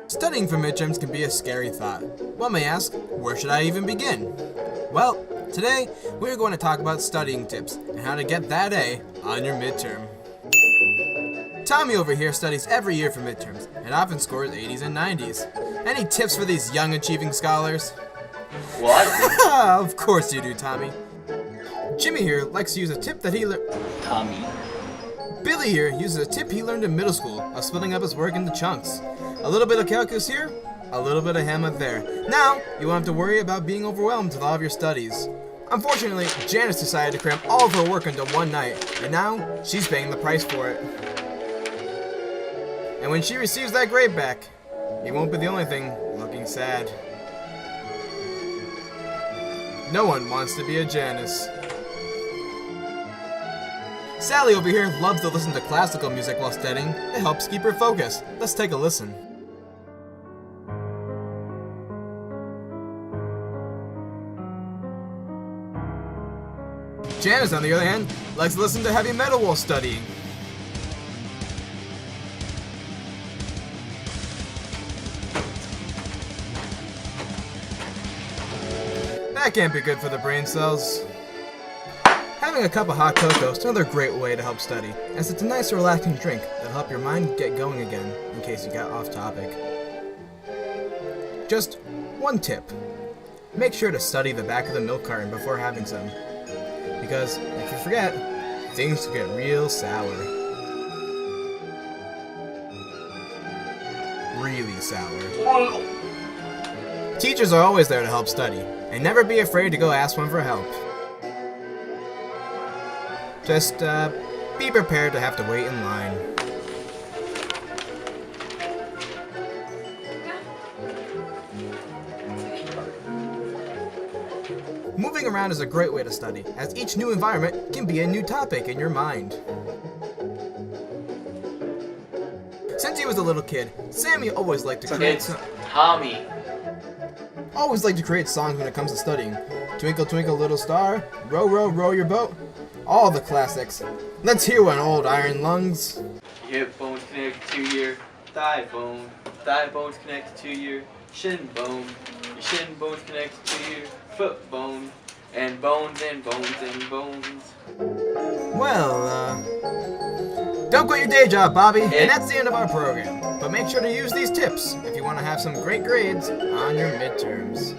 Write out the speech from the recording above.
Studying for midterms can be a scary thought. One may ask, where should I even begin? Well, today we're going to talk about studying tips and how to get that A on your midterm. Tommy over here studies every year for midterms and often scores 80s and 90s. Any tips for these young achieving scholars? What? Of course you do, Tommy. Jimmy here likes to use a tip that he learned. Tommy. Billy here uses a tip he learned in middle school of splitting up his work into chunks. A little bit of calculus here, a little bit of Hamlet there. Now, you won't have to worry about being overwhelmed with all of your studies. Unfortunately, Janice decided to cram all of her work into one night, and now she's paying the price for it. And when she receives that grade back, it won't be the only thing looking sad. No one wants to be a Janice. Sally over here loves to listen to classical music while studying. It helps keep her focused. Let's take a listen. Janice, on the other hand, likes to listen to heavy metal while studying. That can't be good for the brain cells. Having a cup of hot cocoa is another great way to help study, as it's a nice relaxing drink that'll help your mind get going again, in case you got off topic. Just one tip. Make sure to study the back of the milk carton before having some. Because, if you forget, things can get real sour. Really sour. Teachers are always there to help study, and never be afraid to go ask one for help. Just, be prepared to have to wait in line. Moving around is a great way to study, as each new environment can be a new topic in your mind. Since he was a little kid, Sammy always liked to create Tommy. Always liked to create songs when it comes to studying. Twinkle, twinkle, little star, row, row, row your boat. All the classics. Let's hear one, old iron lungs. Your hip bone's connected to your thigh bone. Thigh bone's connected to your shin bone. Your shin bone's connected to your foot bone. And bones and bones and bones. Well, don't quit your day job, Bobby. And that's the end of our program. But make sure to use these tips if you want to have some great grades on your midterms.